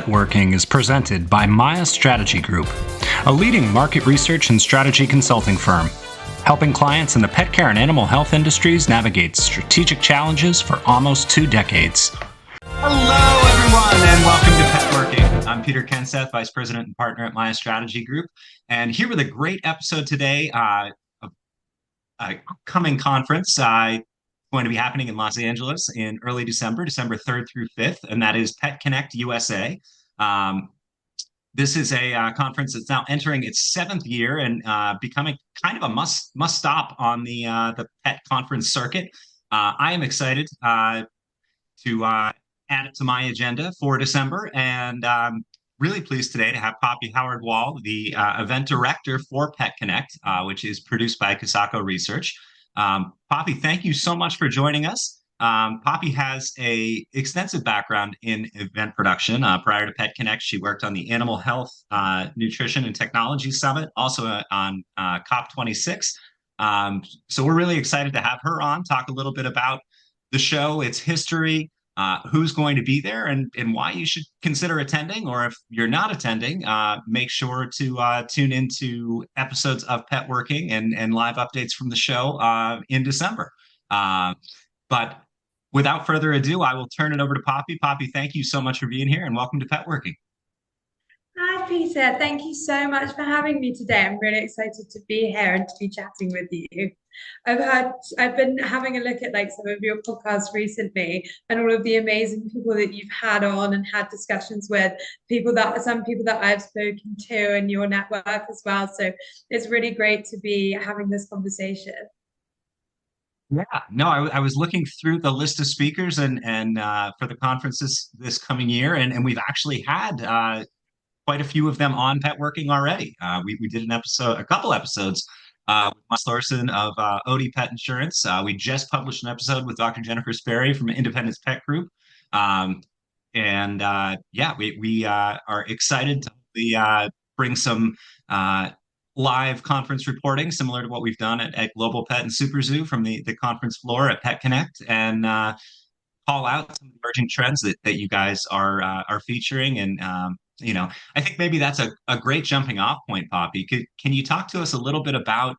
Petworking is presented by Maya Strategy Group, a leading market research and strategy consulting firm, helping clients in the pet care and animal health industries navigate strategic challenges for almost 2 decades. Hello, everyone, and welcome to Petworking. I'm Peter Kenseth, Vice President and Partner at Maya Strategy Group, and here with a great episode today of a upcoming conference going to be happening in Los Angeles in early December, December 3rd through 5th, and that is Pet Connect USA. This is a conference that's now entering its 7th year and becoming kind of a must stop on the pet conference circuit. I am excited to add it to my agenda for December, and really pleased today to have Poppy Howard-Wall, the event director for Pet Connect, which is produced by Casaco Research. Poppy, thank you so much for joining us. Poppy has an extensive background in event production. Prior to Pet Connect, she worked on the Animal Health, Nutrition, and Technology Summit, also on COP26. So we're really excited to have her on, talk a little bit about the show, its history, who's going to be there, and why you should consider attending, or if you're not attending, make sure to tune into episodes of Petworking and live updates from the show in December. But without further ado, I will turn it over to Poppy. Poppy, thank you so much for being here, and welcome to Petworking. Hi, Peter. Thank you so much for having me today. I'm really excited to be here and to be chatting with you. I've been having a look at some of your podcasts recently, and all of the amazing people that you've had on and had discussions with, some people that I've spoken to in your network as well. So it's really great to be having this conversation. Yeah, no, I was looking through the list of speakers and for the conference this coming year, and we've actually had quite a few of them on Petworking already. We did a couple episodes with Miles Thorson of Odie Pet Insurance. We just published an episode with Dr. Jennifer Sperry from Independence Pet Group. Yeah, we are excited to bring some live conference reporting similar to what we've done at Global Pet and Super Zoo from the conference floor at Pet Connect, and call out some emerging trends that you guys are featuring. And I think maybe that's a great jumping off point, Poppy. Can you talk to us a little bit about,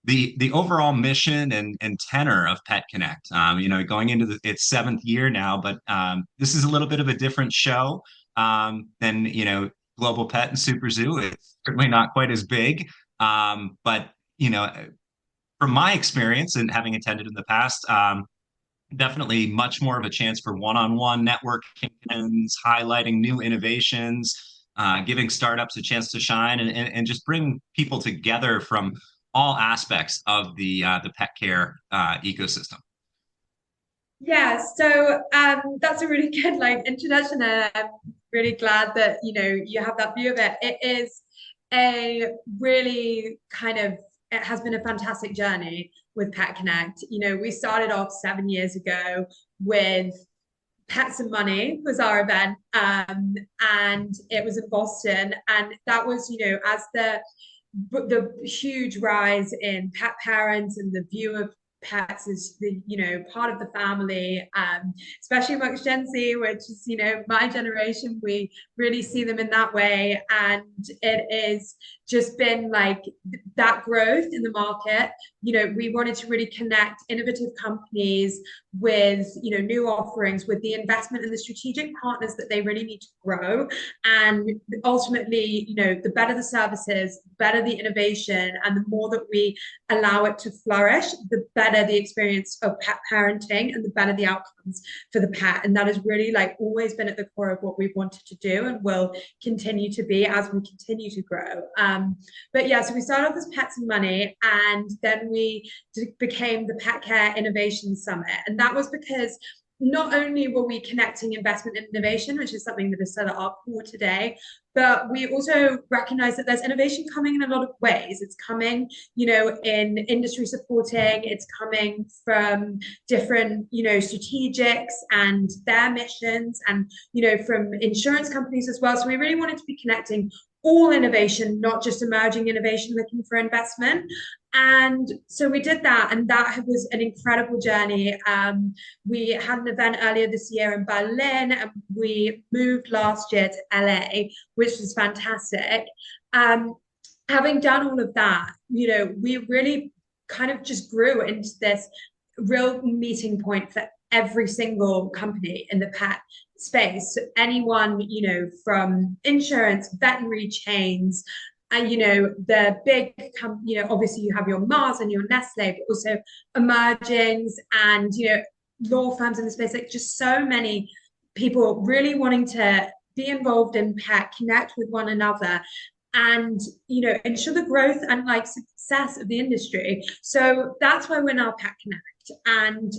the overall mission and tenor of Pet Connect? Going into its 7th year now, but this is a little bit of a different show than, Global Pet and Super Zoo. It's certainly not quite as big. But, from my experience and having attended in the past, definitely much more of a chance for one-on-one networking and highlighting new innovations, giving startups a chance to shine, and just bring people together from all aspects of the pet care ecosystem. Yeah, so that's a really good introduction, and I'm really glad that you have that view of it. It is a really it has been a fantastic journey with Pet Connect. We started off 7 years ago with Pets and Money was our event, and it was in Boston, and that was as the huge rise in pet parents and the view of pets as the part of the family, especially amongst Gen Z, which is my generation. We really see them in that way, and it is just been that growth in the market. We wanted to really connect innovative companies with new offerings, with the investment and the strategic partners that they really need to grow, and ultimately the better the services, the better the innovation, and the more that we allow it to flourish, the better the experience of pet parenting and the better the outcomes for the pet. And that has really always been at the core of what we've wanted to do and will continue to be as we continue to grow. But yeah, so we started off as Pets and Money, and then we became the Pet Care Innovation Summit. And that was because not only were we connecting investment and innovation, which is something that is set at our core today, but we also recognize that there's innovation coming in a lot of ways. It's coming, in industry supporting, it's coming from different, strategics and their missions, and, from insurance companies as well. So we really wanted to be connecting all innovation, not just emerging innovation looking for investment. And so we did that, and that was an incredible journey. We had an event earlier this year in Berlin, and we moved last year to LA, which was fantastic. Um, Having done all of that, we really kind of just grew into this real meeting point for every single company in the pet space. So anyone, from insurance, veterinary chains, and the big obviously you have your Mars and your Nestle, but also emergings and law firms in the space, like just so many people really wanting to be involved in pet, connect with one another, and ensure the growth and like success of the industry. So that's why we're now Pet Connect, and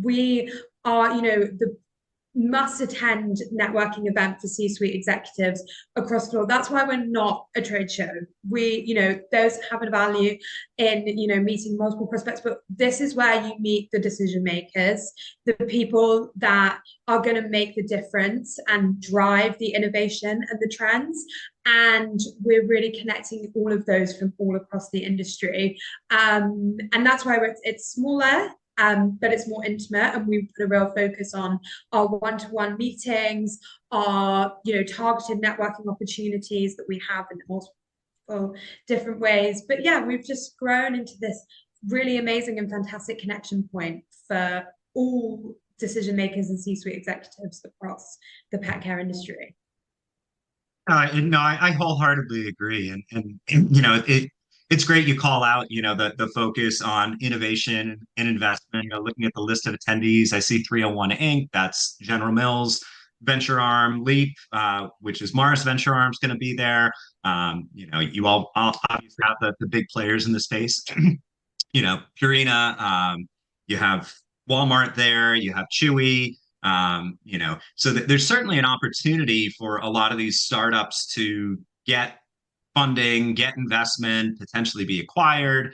we are the must attend networking event for C-suite executives across the floor. That's why we're not a trade show. We, those have a value in, meeting multiple prospects, but this is where you meet the decision makers, the people that are going to make the difference and drive the innovation and the trends. And we're really connecting all of those from all across the industry. And that's why it's smaller, but it's more intimate, and we put a real focus on our one-to-one meetings, our targeted networking opportunities that we have in multiple different ways. But yeah, we've just grown into this really amazing and fantastic connection point for all decision makers and C-suite executives across the pet care industry. And no, I wholeheartedly agree, and it's great you call out the focus on innovation and investment. Looking at the list of attendees, I see 301 Inc. That's General Mills, Venture Arm, Leap, which is Mars Venture Arm's going to be there. You all obviously have the big players in the space. Purina. You have Walmart there. You have Chewy. So there's certainly an opportunity for a lot of these startups to get funding, get investment, potentially be acquired.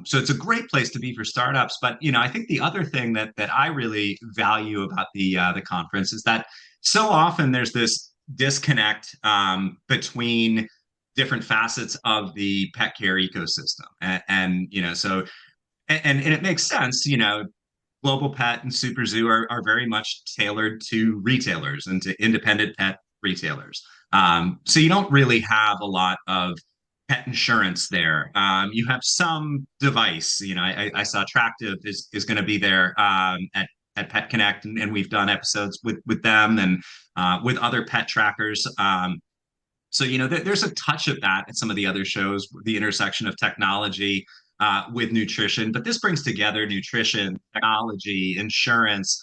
So it's a great place to be for startups. But I think the other thing that I really value about the conference is that so often there's this disconnect between different facets of the pet care ecosystem, and it makes sense. Global Pet and Super Zoo are very much tailored to retailers and to independent pet retailers. So you don't really have a lot of pet insurance there. You have some device. I saw Tractive is going to be there at Pet Connect, and we've done episodes with them and with other pet trackers. So there's a touch of that at some of the other shows, the intersection of technology with nutrition, but this brings together nutrition, technology, insurance.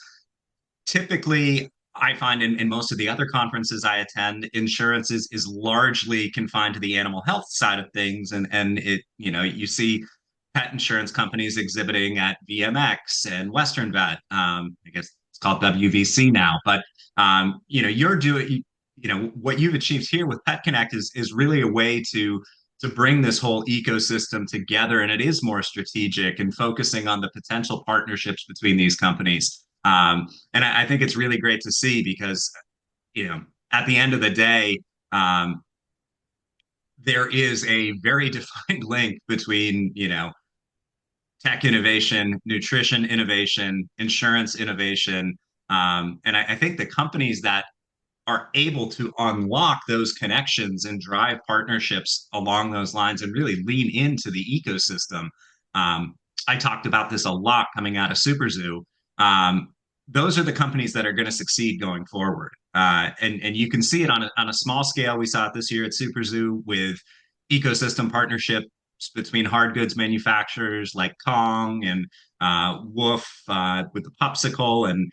Typically, I find in most of the other conferences I attend, insurance is largely confined to the animal health side of things, and you see pet insurance companies exhibiting at VMX and Western Vet. I guess it's called WVC now, but you're doing what you've achieved here with Pet Connect is really a way to bring this whole ecosystem together, and it is more strategic and focusing on the potential partnerships between these companies. And I think it's really great to see because, at the end of the day, there is a very defined link between, tech innovation, nutrition innovation, insurance innovation. And I think the companies that are able to unlock those connections and drive partnerships along those lines and really lean into the ecosystem. I talked about this a lot coming out of Super Zoo. Those are the companies that are going to succeed going forward. And you can see it on a small scale. We saw it this year at Super Zoo with ecosystem partnerships between hard goods manufacturers like Kong and Woof with the Popsicle and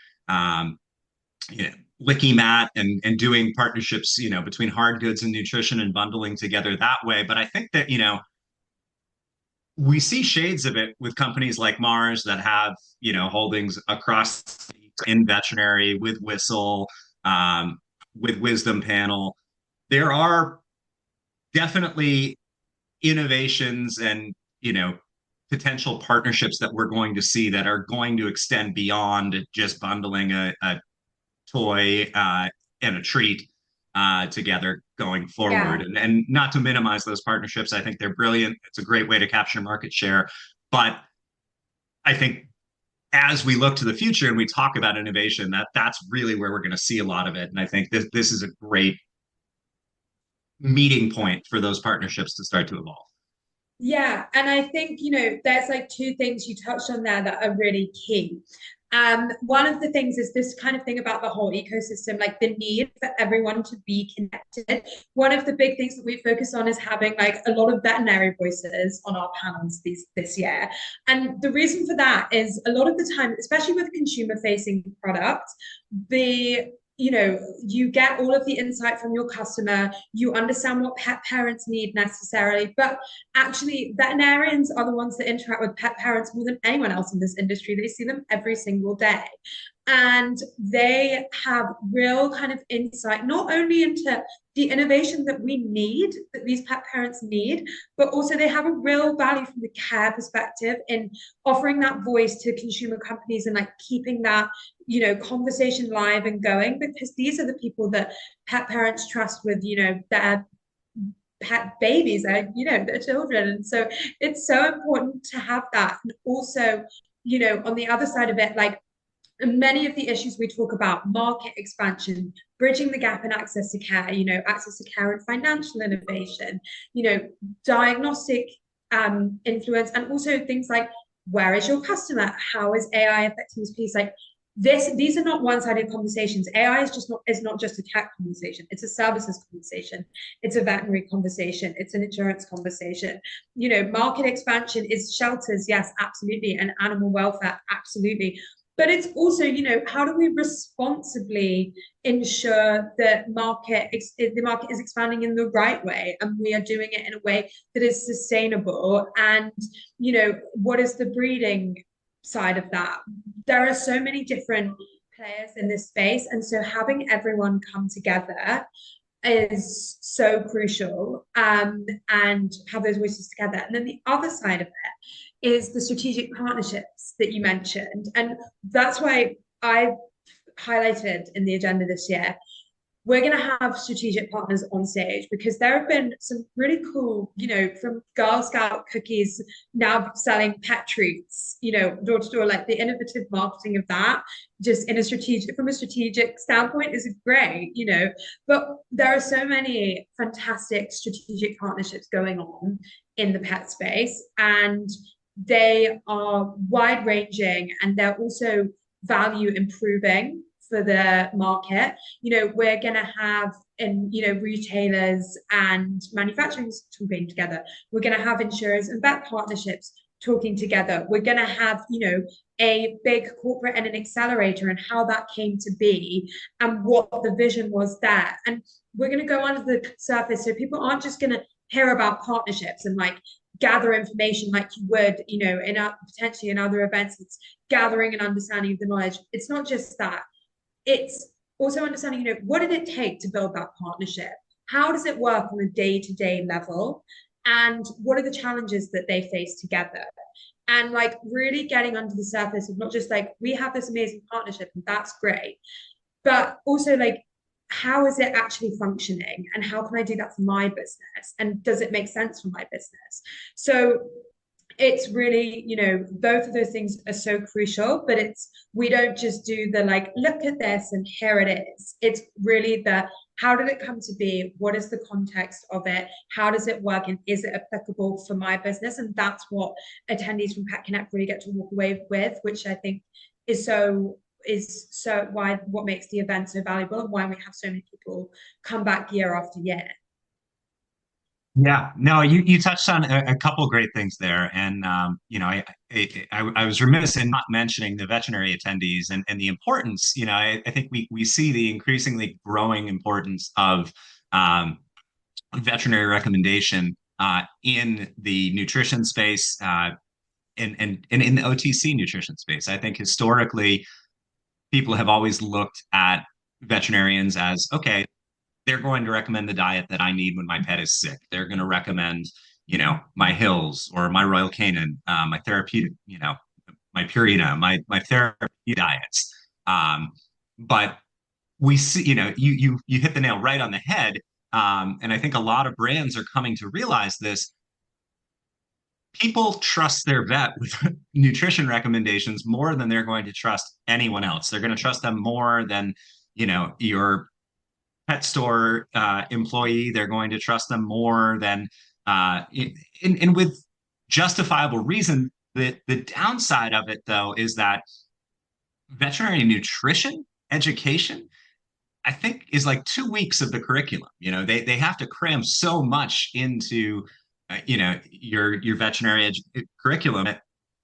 Licky Mat and doing partnerships, between hard goods and nutrition and bundling together that way. But I think that, we see shades of it with companies like Mars that have, holdings across in veterinary with Whistle, with Wisdom Panel. There are definitely innovations and, potential partnerships that we're going to see that are going to extend beyond just bundling a toy and a treat together going forward. Yeah. And not to minimize those partnerships, I think they're brilliant. It's a great way to capture market share. But I think as we look to the future and we talk about innovation, that's really where we're going to see a lot of it. And I think this is a great meeting point for those partnerships to start to evolve. Yeah, and I think, there's like two things you touched on there that are really key. One of the things is this kind of thing about the whole ecosystem, like the need for everyone to be connected. One of the big things that we focus on is having like a lot of veterinary voices on our panels this year. And the reason for that is a lot of the time, especially with consumer facing products, you get all of the insight from your customer, you understand what pet parents need necessarily, but actually veterinarians are the ones that interact with pet parents more than anyone else in this industry. They see them every single day, and they have real kind of insight not only into the innovation that we need, that these pet parents need, but also they have a real value from the care perspective in offering that voice to consumer companies and like keeping that conversation live and going, because these are the people that pet parents trust with their pet babies, their children. And so it's so important to have that. And also, on the other side of it, like many of the issues we talk about, market expansion, bridging the gap in access to care, access to care and financial innovation, diagnostic influence, and also things like, where is your customer? How is AI affecting this piece? Like these are not one-sided conversations. AI is not just a tech conversation. It's a services conversation. It's a veterinary conversation. It's an insurance conversation. Market expansion is shelters, yes, absolutely, and animal welfare, absolutely. But it's also, how do we responsibly ensure that the market is expanding in the right way, and we are doing it in a way that is sustainable? And, what is the breeding side of that? There are so many different players in this space, and so having everyone come together is so crucial, and have those voices together. And then the other side of it is the strategic partnerships that you mentioned, and that's why I highlighted in the agenda this year, we're going to have strategic partners on stage, because there have been some really cool, from Girl Scout cookies now selling pet treats, door to door, like the innovative marketing of that, just from a strategic standpoint, is great, but there are so many fantastic strategic partnerships going on in the pet space, and they are wide ranging, and they're also value improving for the market. We're going to have retailers and manufacturing talking together. We're going to have insurers and vet partnerships talking together. We're going to have a big corporate and an accelerator, and how that came to be and what the vision was there. And we're going to go under the surface, so people aren't just going to hear about partnerships and like gather information like you would potentially in other events. It's gathering and understanding of the knowledge. It's not just that, it's also understanding, what did it take to build that partnership? How does it work on a day-to-day level? And what are the challenges that they face together? And like really getting under the surface of not just like, we have this amazing partnership and that's great, but also like, how is it actually functioning? And how can I do that for my business? And does it make sense for my business? So it's really, both of those things are so crucial, but we don't just do the like, look at this and here it is. It's really how did it come to be? What is the context of it? How does it work? And is it applicable for my business? And that's what attendees from Pet Connect really get to walk away with, which I think is what makes the event so valuable, and why we have so many people come back year after year. Yeah, no, you touched on a couple great things there, and I was remiss in not mentioning the veterinary attendees and the importance. I think we see the increasingly growing importance of veterinary recommendation in the nutrition space, and in the OTC nutrition space. I think historically, people have always looked at veterinarians as, okay, they're going to recommend the diet that I need when my pet is sick. They're going to recommend, my Hills or my Royal Canin, my therapeutic, my Purina, my therapy diets. But we see, you hit the nail right on the head. and I think a lot of brands are coming to realize this. People trust their vet with nutrition recommendations more than they're going to trust anyone else. They're going to trust them more than, your pet store employee. They're going to trust them more than, and with justifiable reason. The downside of it, though, is that veterinary nutrition education, I think, is like 2 weeks of the curriculum. They have to cram so much into your veterinary curriculum.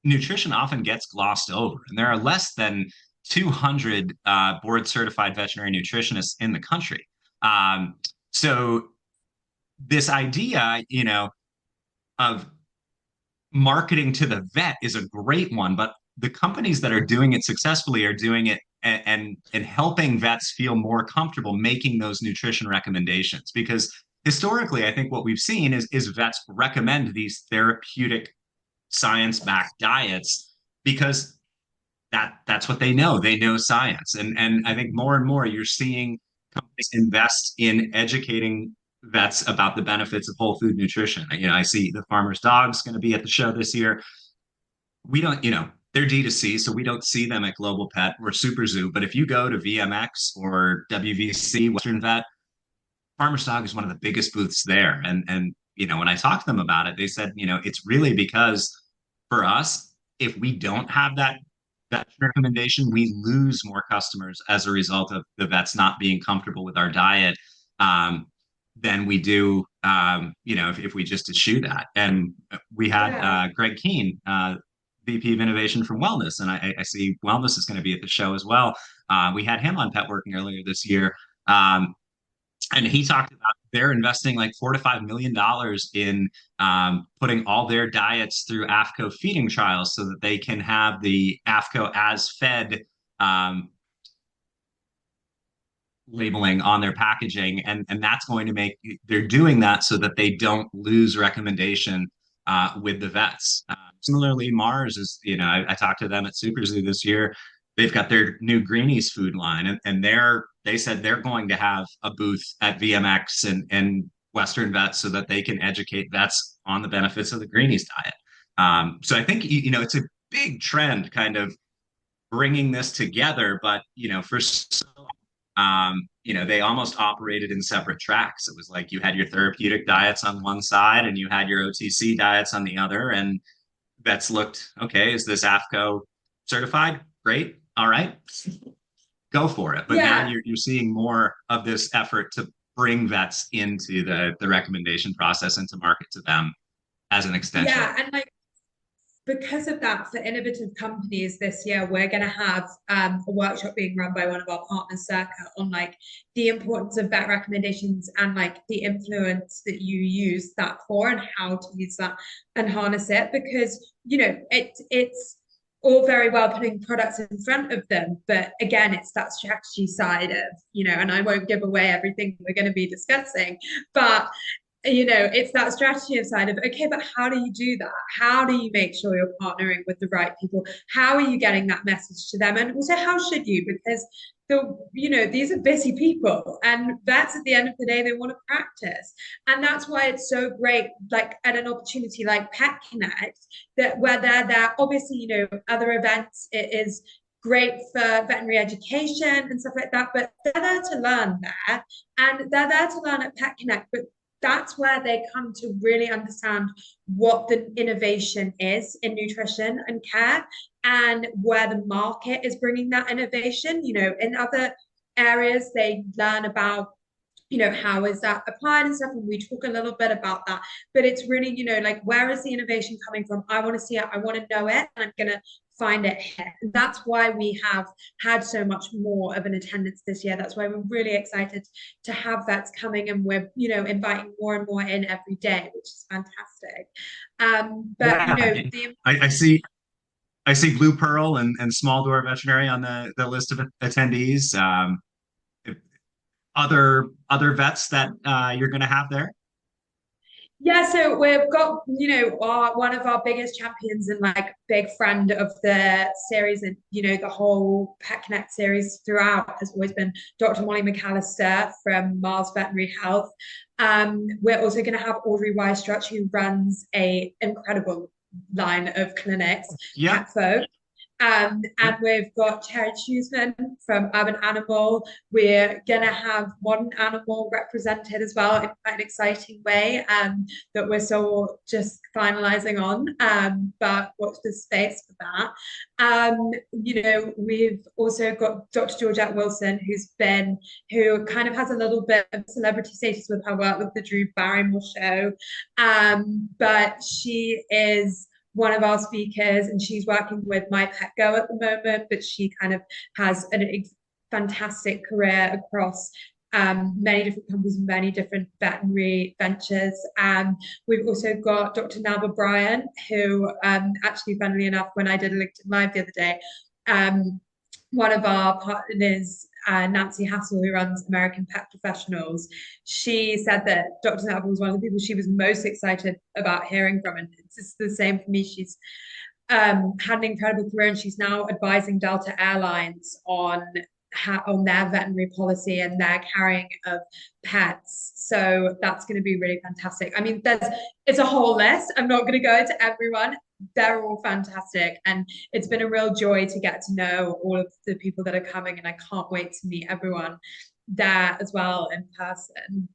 Nutrition often gets glossed over, and there are less than 200 board certified veterinary nutritionists in the country. So this idea, of marketing to the vet is a great one, but the companies that are doing it successfully are doing it and helping vets feel more comfortable making those nutrition recommendations. Because historically, I think what we've seen is vets recommend these therapeutic science-backed diets because that's what they know. They know science. And I think more and more you're seeing companies invest in educating vets about the benefits of whole food nutrition. I see the Farmer's Dog's going to be at the show this year. We don't, they're D2C, so we don't see them at Global Pet or Super Zoo. But if you go to VMX or WVC, Western Vet, Farmer's Dog is one of the biggest booths there. And when I talked to them about it, they said, it's really because for us, if we don't have that recommendation, we lose more customers as a result of the vets not being comfortable with our diet. Than we do, if we just eschew that. And we had Greg Keene, VP of Innovation from Wellness, and I see Wellness is going to be at the show as well. We had him on Petworking earlier this year, and he talked about they're investing like $4 to $5 million in putting all their diets through AFCO feeding trials so that they can have the AFCO as fed labeling on their packaging, and that's going to make, they're doing that so that they don't lose recommendation with the vets. Similarly, Mars is, I talked to them at Super Zoo this year. They've got their new Greenies food line, and they said they're going to have a booth at VMX and Western Vets so that they can educate vets on the benefits of the Greenies diet. So I think it's a big trend, kind of bringing this together, but for they almost operated in separate tracks. It was like you had your therapeutic diets on one side and you had your OTC diets on the other. And vets looked, okay, is this AFCO certified? Great. All right. Go for it. But now you're seeing more of this effort to bring vets into the recommendation process and to market to them as an extension. Yeah. And because of that, for innovative companies this year, we're going to have a workshop being run by one of our partners, Circa, on the importance of vet recommendations and the influence that you use that for and how to use that and harness it. Because it's all very well putting products in front of them, but again, it's that strategy side of and I won't give away everything we're going to be discussing, but it's that strategy side of, okay, but how do you do that? How do you make sure you're partnering with the right people? How are you getting that message to them? And also, how should you? Because these are busy people, and vets at the end of the day, they want to practice. And that's why it's so great, at an opportunity like Pet Connect, that where they're there, obviously, other events, it is great for veterinary education and stuff like that, but they're there to learn there, and they're there to learn at Pet Connect, but that's where they come to really understand what the innovation is in nutrition and care, and where the market is bringing that innovation. In other areas, they learn about, how is that applied and stuff, and we talk a little bit about that. But it's really, where is the innovation coming from? I want to see it, I want to know it, and I'm going to find it here. And that's why we have had so much more of an attendance this year. That's why we're really excited to have vets coming, and we're inviting more and more in every day, which is fantastic. I see Blue Pearl and Small Door Veterinary on the list of attendees. Other vets that you're going to have there? Yeah, so we've got, one of our biggest champions and like big friend of the series and, the whole Pet Connect series throughout has always been Dr. Molly McAllister from Mars Veterinary Health. We're also going to have Audrey Weistrach, who runs a incredible line of clinics, Yeah. Petfolk. And we've got Terry Cheeseman from Urban Animal. We're going to have Modern Animal represented as well in quite an exciting way that we're still just finalizing on. But watch this space for that. We've also got Dr. Georgette Wilson, who kind of has a little bit of celebrity status with her work with the Drew Barrymore show. But she is one of our speakers, and she's working with My Pet Go at the moment, but she kind of has a fantastic career across many different companies, many different veterinary ventures. We've also got Dr. Naba Bryan, who actually, funnily enough, when I did a LinkedIn Live the other day, one of our partners, Nancy Hassel, who runs American Pet Professionals, she said that Dr. Naba was one of the people she was most excited about hearing from. And it's just the same for me. She's had an incredible career, and she's now advising Delta Airlines on their veterinary policy and their carrying of pets. So that's going to be really fantastic. I mean, it's a whole list. I'm not going to go into everyone. They're all fantastic, and it's been a real joy to get to know all of the people that are coming, and I can't wait to meet everyone there as well in person.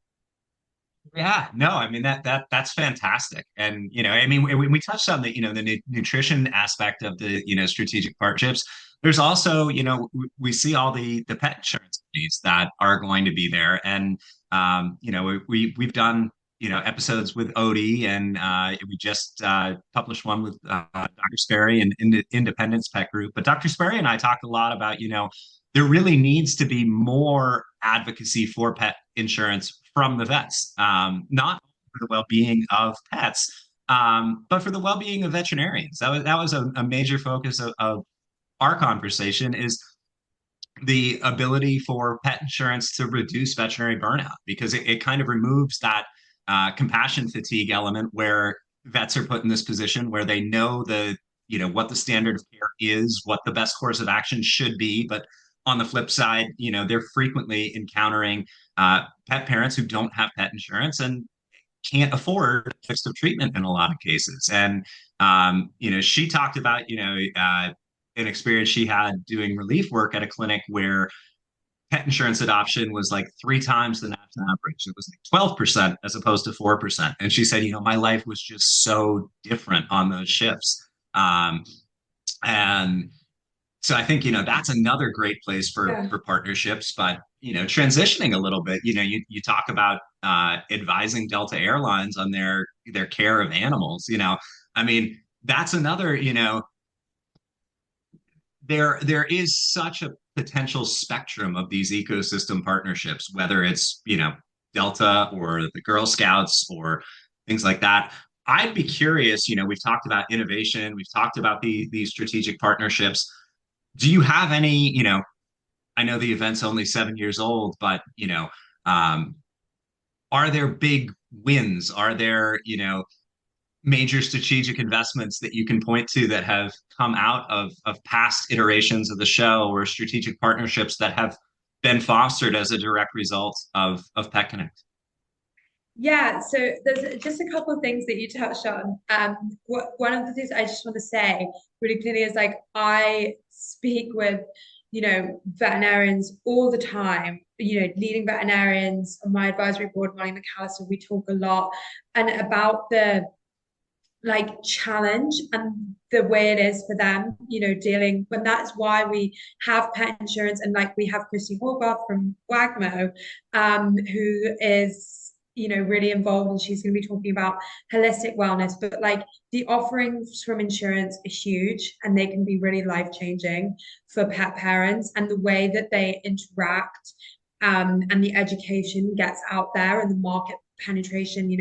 Yeah, no, I mean that's fantastic. And I mean we touched on the the nutrition aspect of the strategic partnerships. There's also we see all the pet insurance companies that are going to be there, and we've done episodes with Odie, and we just published one with Dr. Sperry and Independence Pet Group. But Dr. Sperry and I talked a lot about there really needs to be more advocacy for pet insurance from the vets, not for the well-being of pets, but for the well-being of veterinarians. That was a major focus of our conversation, is the ability for pet insurance to reduce veterinary burnout, because it kind of removes that compassion fatigue element where vets are put in this position where they know what the standard of care is, what the best course of action should be. But on the flip side, they're frequently encountering pet parents who don't have pet insurance and can't afford fixed treatment in a lot of cases. And she talked about an experience she had doing relief work at a clinic where pet insurance adoption was like 3 times the national average. It was like 12% as opposed to 4%. And she said, my life was just so different on those shifts. And so I think, that's another great place for partnerships. But, transitioning a little bit, you talk about advising Delta Airlines on their care of animals. I mean, that's another, there is such a potential spectrum of these ecosystem partnerships, whether it's, Delta or the Girl Scouts or things like that. I'd be curious, we've talked about innovation, we've talked about these strategic partnerships. Do you have any, I know the event's only 7 years old, but, um, are there big wins? Are there, major strategic investments that you can point to that have come out of past iterations of the show, or strategic partnerships that have been fostered as a direct result of Pet Connect? Yeah, so there's just a couple of things that you touched on. One of the things I just want to say really clearly is like I speak with, veterinarians all the time, leading veterinarians on my advisory board, Molly McAllister, we talk a lot and about the challenge and the way it is for them, dealing when that's why we have pet insurance. And we have Christy Horvath from Wagmo, who is really involved, and she's going to be talking about holistic wellness. But the offerings from insurance are huge, and they can be really life-changing for pet parents, and the way that they interact and the education gets out there and the market penetration,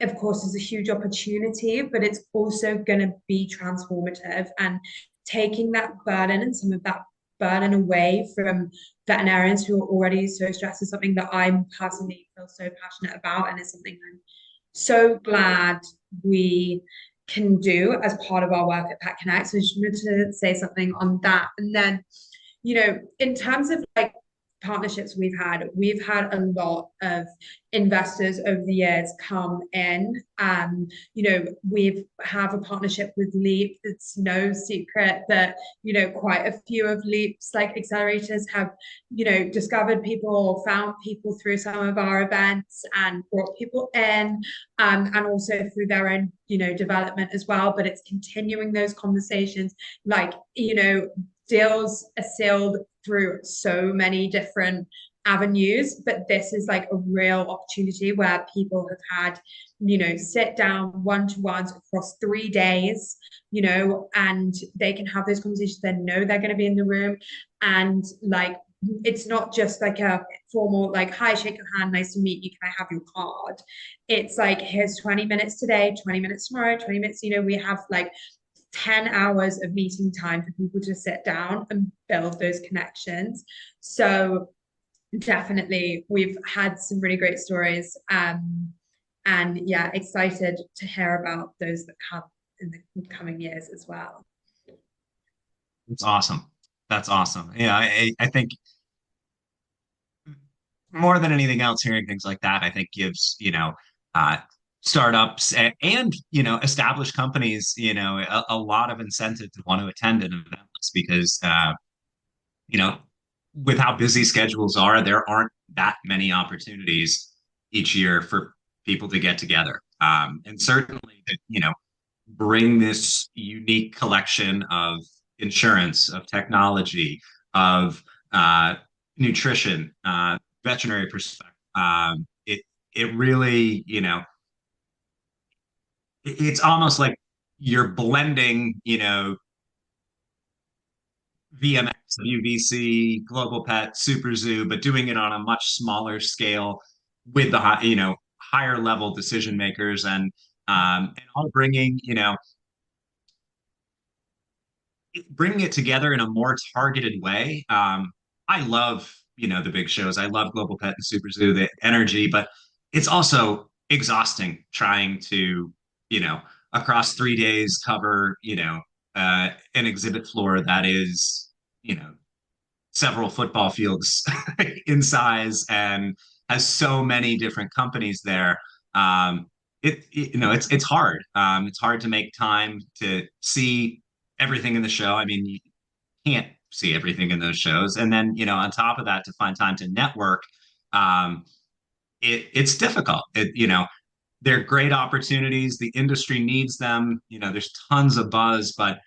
of course, is a huge opportunity, but it's also going to be transformative, and taking that burden and some of that burden away from veterinarians who are already so stressed is something that I personally feel so passionate about, and it's something I'm so glad we can do as part of our work at Pet Connect. So I just wanted to say something on that. And then, in terms of like partnerships we've had a lot of investors over the years come in. We have a partnership with Leap. It's no secret that, quite a few of Leap's like accelerators have, discovered people or found people through some of our events and brought people in, and also through their own, development as well. But it's continuing those conversations, like, deals are sealed through so many different avenues, but this is like a real opportunity where people have had, sit down one-to-ones across 3 days, and they can have those conversations. They know they're going to be in the room, and like it's not just like a formal like, hi, shake your hand, nice to meet you, can I have your card? It's like, here's 20 minutes today, 20 minutes tomorrow, 20 minutes, we have like 10 hours of meeting time for people to sit down and build those connections. So definitely we've had some really great stories, and yeah, excited to hear about those that come in the coming years as well. It's awesome. That's awesome. Yeah, I think more than anything else, hearing things like that, I think gives, uh, startups and, established companies, a lot of incentive to want to attend an event like this because, you know, with how busy schedules are, there aren't that many opportunities each year for people to get together. And certainly, bring this unique collection of insurance, of technology, of nutrition, veterinary perspective. It really, it's almost like you're blending, VMX, UVC, Global Pet, Super Zoo, but doing it on a much smaller scale with the higher level decision makers and all bringing it together in a more targeted way. I love, the big shows. I love Global Pet and Super Zoo, the energy, but it's also exhausting trying to, across 3 days cover, an exhibit floor that is, several football fields in size and has so many different companies there. It's hard. It's hard to make time to see everything in the show. I mean, you can't see everything in those shows, and then on top of that, to find time to network, um, it's difficult. They're great opportunities. The industry needs them. There's tons of buzz, but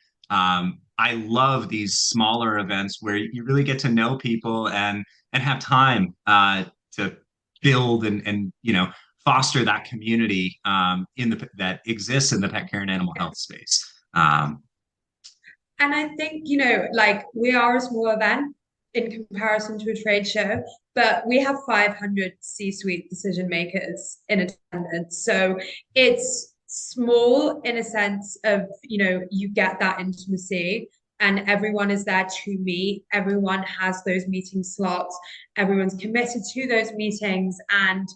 I love these smaller events where you really get to know people and have time to build and foster that community that exists in the pet care and animal health space. And I think, like we are a small event in comparison to a trade show, but we have 500 C-suite decision makers in attendance. So it's small in a sense of, you get that intimacy and everyone is there to meet. Everyone has those meeting slots. Everyone's committed to those meetings. And,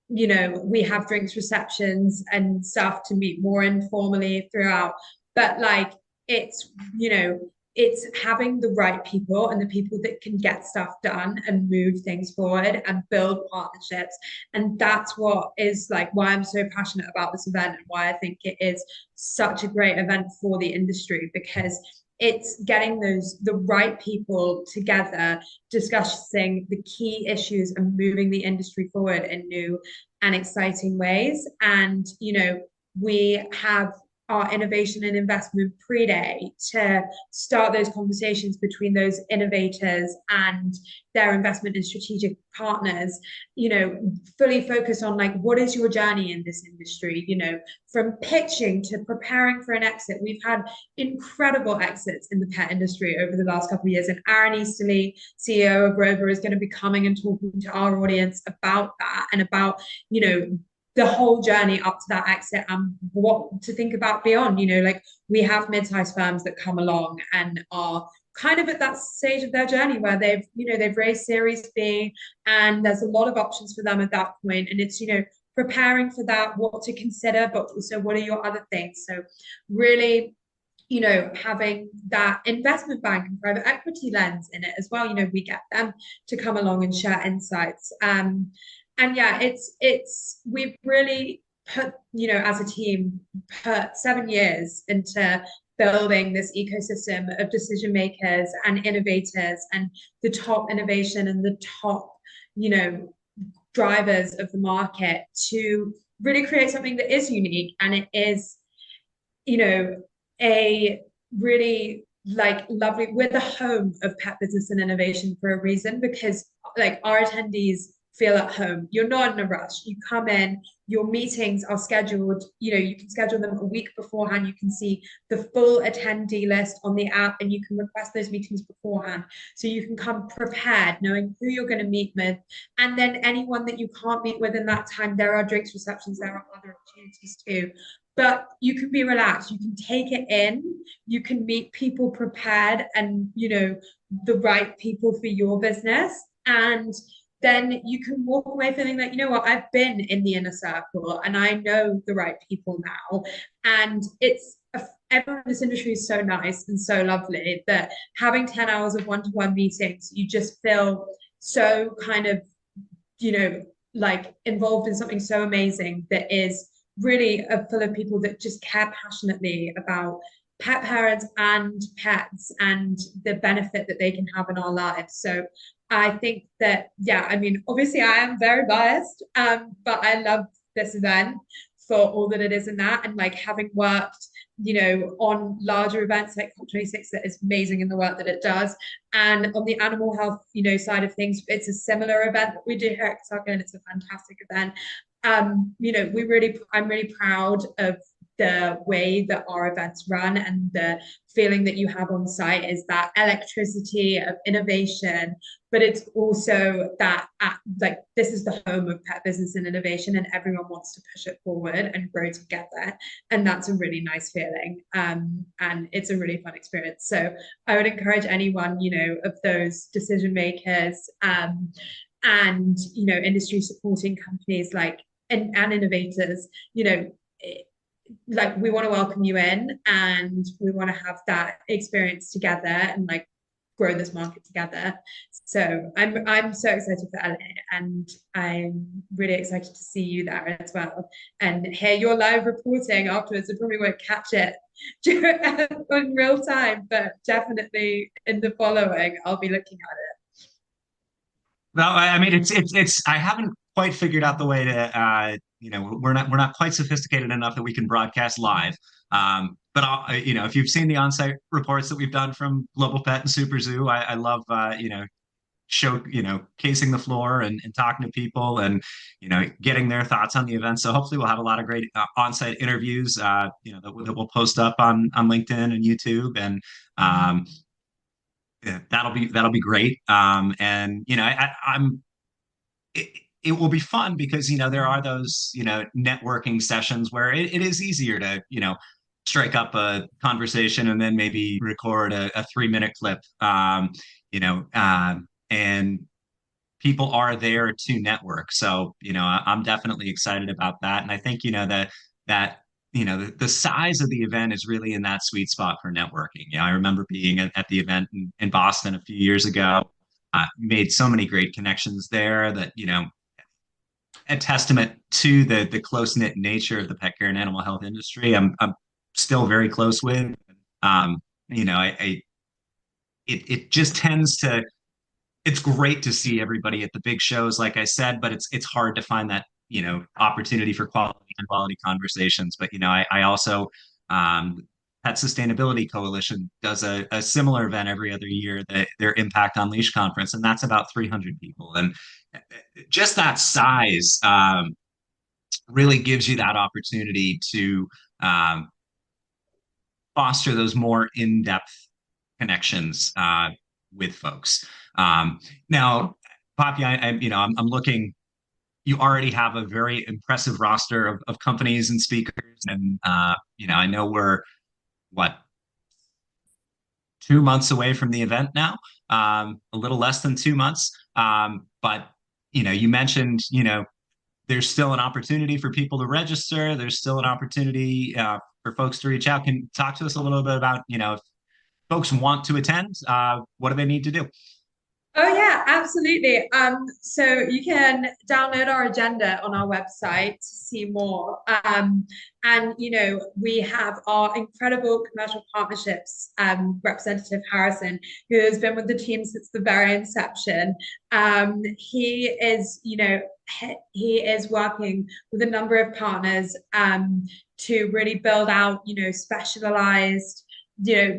we have drinks receptions and stuff to meet more informally throughout. But like, it's it's having the right people and the people that can get stuff done and move things forward and build partnerships. And that's what is like why I'm so passionate about this event and why I think it is such a great event for the industry, because it's getting the right people together, discussing the key issues and moving the industry forward in new and exciting ways. And we have our innovation and investment pre-day to start those conversations between those innovators and their investment and strategic partners, fully focus on like, what is your journey in this industry, from pitching to preparing for an exit. We've had incredible exits in the pet industry over the last couple of years, and Aaron Easterly, CEO of Rover, is going to be coming and talking to our audience about that and about, the whole journey up to that exit and what to think about beyond. Like we have mid-sized firms that come along and are kind of at that stage of their journey where they've raised Series B and there's a lot of options for them at that point. And it's, preparing for that, what to consider, but also what are your other things. So really, having that investment bank and private equity lens in it as well. We get them to come along and share insights. And yeah, we've really put, as a team, put 7 years into building this ecosystem of decision makers and innovators and the top innovation and the top, drivers of the market to really create something that is unique. And it is, a really lovely, we're the home of pet business and innovation for a reason, because our attendees feel at home. You're not in a rush. You come in, your meetings are scheduled, you can schedule them a week beforehand. You can see the full attendee list on the app, and you can request those meetings beforehand. So you can come prepared, knowing who you're going to meet with. And then anyone that you can't meet with in that time, there are drinks receptions, there are other opportunities too. But you can be relaxed, you can take it in, you can meet people prepared and, the right people for your business. And then you can walk away feeling like, I've been in the inner circle and I know the right people now. And everyone in this industry is so nice and so lovely that having 10 hours of one-to-one meetings, you just feel so kind of, involved in something so amazing that is really full of people that just care passionately about pet parents and pets and the benefit that they can have in our lives. So I think that, obviously I am very biased, but I love this event for all that it is in that. And having worked, on larger events like COP26, that is amazing in the work that it does. And on the animal health, side of things, it's a similar event that we do here at Kenseth, and it's a fantastic event. I'm really proud of the way that our events run, and the feeling that you have on site is that electricity of innovation, but it's also that this is the home of pet business and innovation, and everyone wants to push it forward and grow together. And that's a really nice feeling. And it's a really fun experience. So I would encourage anyone, of those decision makers, and industry supporting companies and innovators, we want to welcome you in, and we want to have that experience together and grow this market together. So I'm so excited for LA, and I'm really excited to see you there as well and hear your live reporting afterwards. I probably won't catch it in real time, but definitely in the following I'll be looking at it. Well, I mean, it's. I haven't quite figured out the way to. We're not quite sophisticated enough that we can broadcast live. But if you've seen the on-site reports that we've done from Global Pet and Super Zoo, I love casing the floor and talking to people and getting their thoughts on the event. So hopefully we'll have a lot of great on-site interviews. That we'll post up on LinkedIn and YouTube and. Yeah, that'll be great. And it will be fun because there are those networking sessions where it is easier to strike up a conversation and then maybe record a 3-minute clip. And people are there to network. So I'm definitely excited about that, and I think the size of the event is really in that sweet spot for networking. I remember being at the event in Boston a few years ago, made so many great connections there that, a testament to the close-knit nature of the pet care and animal health industry. I'm still very close with. It just tends to, it's great to see everybody at the big shows, like I said, but it's hard to find that opportunity for quality conversations. But I also Pet Sustainability Coalition does a similar event every other year, their Impact Unleashed conference, and that's about 300 people. And just that size really gives you that opportunity to foster those more in-depth connections with folks. Now, Poppy, I'm looking. You already have a very impressive roster of companies and speakers, and I know we're 2 months away from the event now, a little less than 2 months. But you mentioned there's still an opportunity for people to register. There's still an opportunity for folks to reach out. Can talk to us a little bit about, if folks want to attend, what do they need to do? Oh yeah, absolutely. So you can download our agenda on our website to see more. And we have our incredible commercial partnerships representative Harrison, who has been with the team since the very inception. He is, he is working with a number of partners to really build out, specialized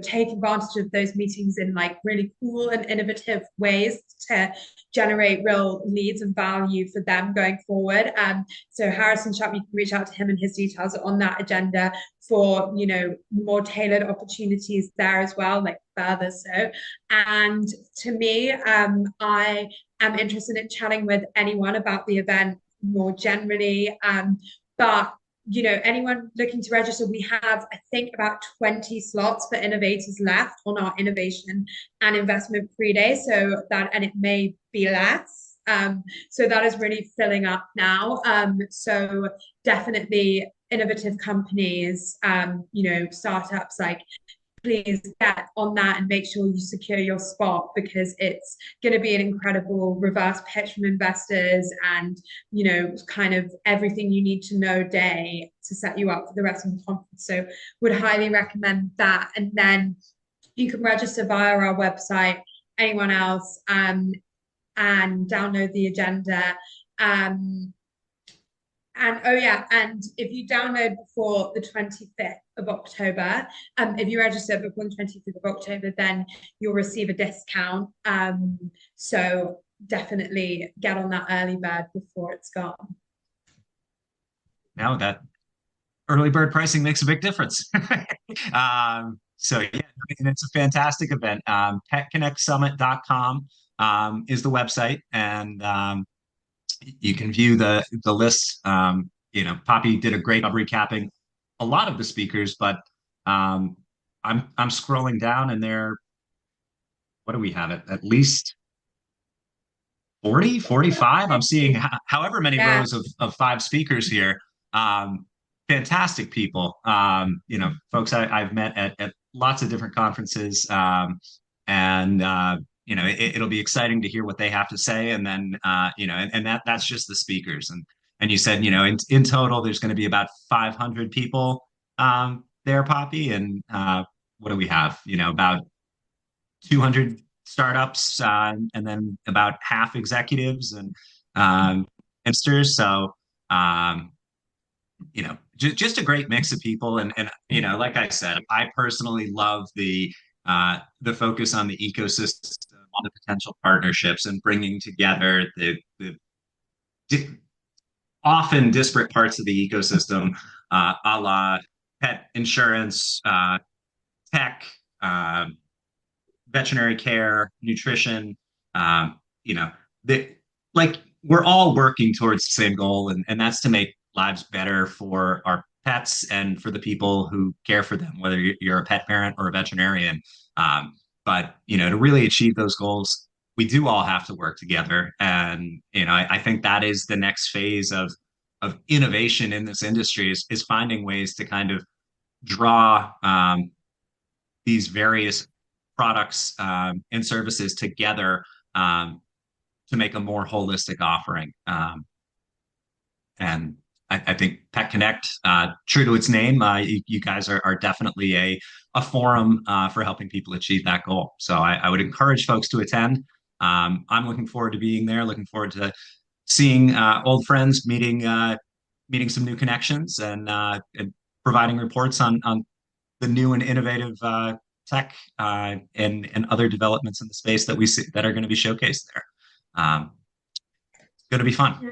take advantage of those meetings in like really cool and innovative ways to generate real leads and value for them going forward. So Harrison Sharp, you can reach out to him, and his details are on that agenda for more tailored opportunities there as well, like further so. And to me, I am interested in chatting with anyone about the event more generally. But anyone looking to register, we have, I think, about 20 slots for innovators left on our innovation and investment pre-day. And it may be less. So that is really filling up now. So definitely innovative companies, startups, like please get on that and make sure you secure your spot, because it's going to be an incredible reverse pitch from investors and kind of everything you need to know day to set you up for the rest of the conference. So would highly recommend that. And then you can register via our website, anyone else, and download the agenda. And oh yeah, and if you download before the 25th of October, if you register before the 25th of October, then you'll receive a discount. So definitely get on that early bird before it's gone. Now that early bird pricing makes a big difference. So yeah, it's a fantastic event. PetConnectSummit.com is the website, and you can view the list. Poppy did a great job recapping a lot of the speakers, but I'm scrolling down, and what do we have at least 40, 45? I'm seeing however many rows of 5 speakers here. Fantastic people. Folks I've met at lots of different conferences, and it'll be exciting to hear what they have to say. And then that's just the speakers. And you said, in total there's going to be about 500 people there, Poppy. And what do we have? About 200 startups, and then about half executives and investors. So just a great mix of people. And like I said, I personally love the focus on the ecosystem, on the potential partnerships, and bringing together the often disparate parts of the ecosystem, a la pet insurance, tech, veterinary care, nutrition. We're all working towards the same goal, and that's to make lives better for our pets and for the people who care for them, whether you're a pet parent or a veterinarian. But to really achieve those goals, we do all have to work together. And I think that is the next phase of innovation in this industry, is finding ways to kind of draw these various products and services together to make a more holistic offering. And I think Pet Connect, true to its name, you guys are definitely a forum for helping people achieve that goal. So I would encourage folks to attend. I'm looking forward to being there, looking forward to seeing old friends, meeting some new connections, and providing reports on the new and innovative tech and other developments in the space that we see that are going to be showcased there. It's going to be fun. Yeah.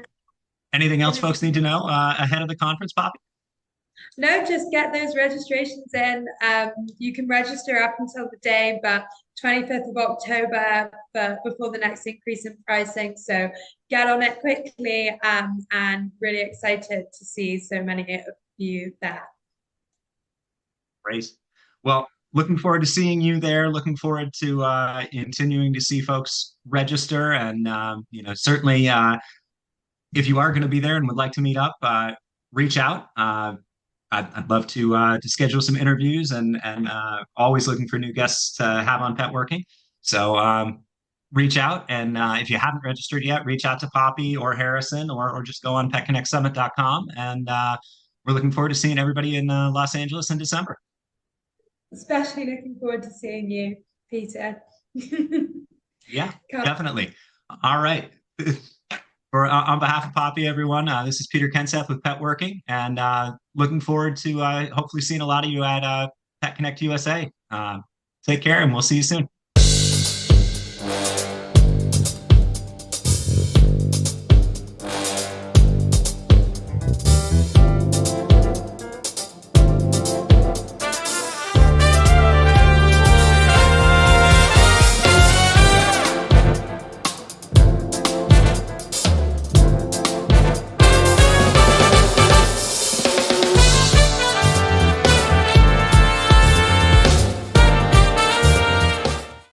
Anything else folks need to know ahead of the conference, Poppy? No, just get those registrations in. You can register up until the day, but 25th of October before the next increase in pricing. So get on it quickly, and really excited to see so many of you there. Great. Well, looking forward to seeing you there. Looking forward to continuing to see folks register, and certainly if you are going to be there and would like to meet up, reach out. I'd love to schedule some interviews and always looking for new guests to have on Petworking. So reach out, and if you haven't registered yet, reach out to Poppy or Harrison, or just go on petconnectsummit.com. And we're looking forward to seeing everybody in Los Angeles in December. Especially looking forward to seeing you, Peter. Yeah, definitely. All right. On behalf of Poppy, everyone, this is Peter Kenseth with Petworking, and looking forward to hopefully seeing a lot of you at Pet Connect USA. Take care, and we'll see you soon.